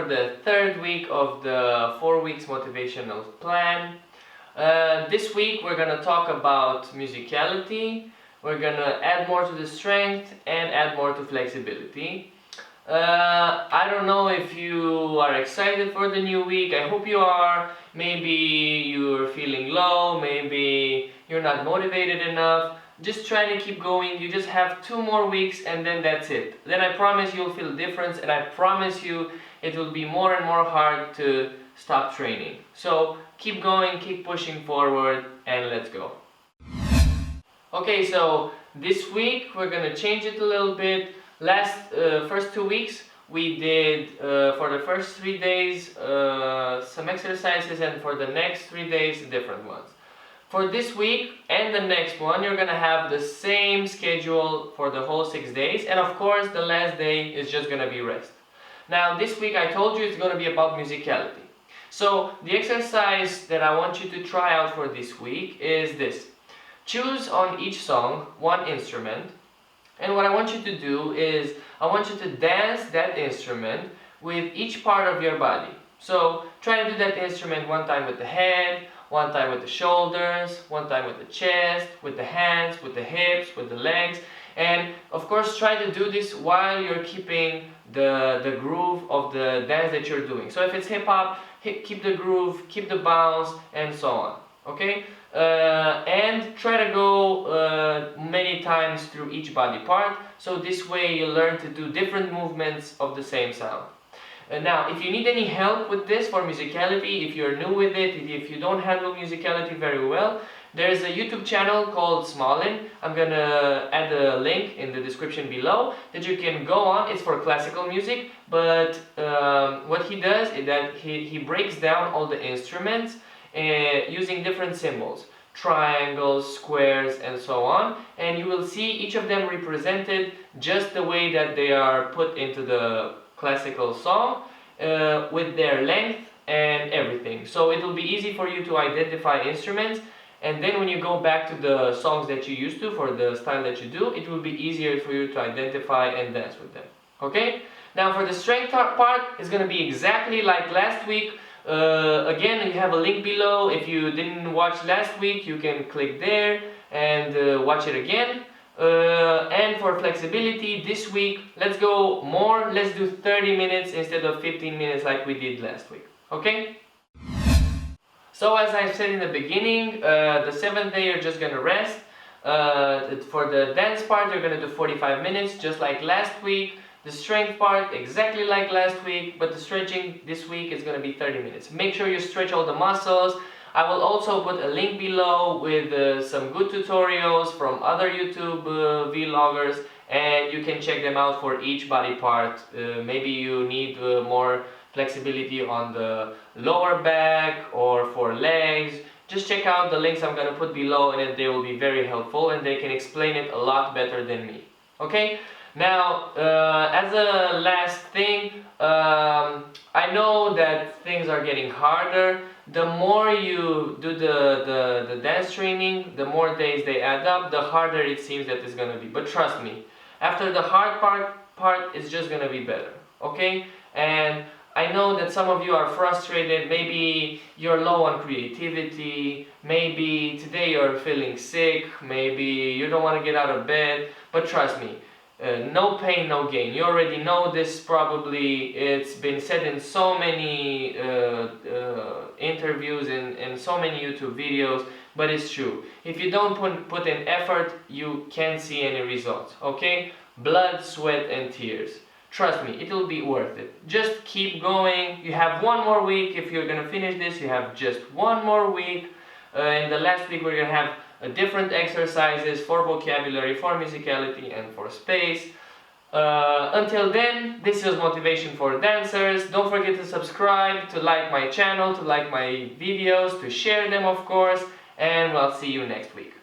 for the third week of the 4 weeks motivational plan. This week we're gonna talk about musicality. We're gonna add more to the strength and add more to flexibility. I don't know if you are excited for the new week. I hope you are. Maybe you're feeling low, maybe you're not motivated enough. Just try to keep going. You just have 2 more weeks and then that's it. Then I promise you'll feel difference, and I promise you it will be more and more hard to stop training. So keep going, keep pushing forward, and let's go. Okay, so this week we're gonna change it a little bit. First 2 weeks we did for the first 3 days some exercises, and for the next 3 days different ones. For this week and the next one, you're gonna have the same schedule for the whole 6 days, and of course the last day is just gonna be rest. Now this week I told you it's gonna be about musicality. So the exercise that I want you to try out for this week is this. Choose on each song one instrument, and what I want you to do is I want you to dance that instrument with each part of your body. So try to do that instrument one time with the head, one time with the shoulders, one time with the chest, with the hands, with the hips, with the legs, and of course try to do this while you're keeping the groove of the dance that you're doing. So if it's hip hop, keep the groove, keep the bounce, and so on. Okay? And try to go many times through each body part, so this way you learn to do different movements of the same sound. Now, if you need any help with this for musicality, if you're new with it, if you don't handle musicality very well, there's a YouTube channel called Smolin. I'm gonna add a link in the description below that you can go on. It's for classical music, but what he does is that he breaks down all the instruments using different symbols, triangles, squares, and so on, and you will see each of them represented just the way that they are put into the classical song, with their length and everything. So it will be easy for you to identify instruments, and then when you go back to the songs that you used to for the style that you do, it will be easier for you to identify and dance with them. Okay? Now for the strength part, it's going to be exactly like last week. Again, you have a link below. If you didn't watch last week, you can click there and watch it again. And for flexibility this week, let's go more. Let's do 30 minutes instead of 15 minutes like we did last week. Okay? So as I said in the beginning, the 7th day you're just gonna rest. For the dance part, you're gonna do 45 minutes just like last week. The strength part exactly like last week, but the stretching this week is gonna be 30 minutes. Make sure you stretch all the muscles. I will also put a link below with some good tutorials from other YouTube vloggers, and you can check them out for each body part. Maybe you need more flexibility on the lower back or for legs. Just check out the links I'm going to put below, and they will be very helpful, and they can explain it a lot better than me. Okay? Now, as a last thing, I know that things are getting harder. The more you do the dance training, the more days they add up, the harder it seems that it's gonna be. But trust me, after the hard part, it's just gonna be better. Okay? And I know that some of you are frustrated. Maybe you're low on creativity. Maybe today you're feeling sick. Maybe you don't want to get out of bed. But trust me, no pain, no gain. You already know this probably. It's been said in so many interviews and so many YouTube videos, but it's true. If you don't put in effort, you can't see any results. Okay? Blood, sweat, and tears. Trust me, it will be worth it. Just keep going. You have 1 more week. If you're gonna finish this, you have just 1 more week. In the last week, we're gonna have different exercises for vocabulary, for musicality, and for space. Until then, this is Motivation for Dancers. Don't forget to subscribe, to like my channel, to like my videos, to share them, of course, and I'll see you next week.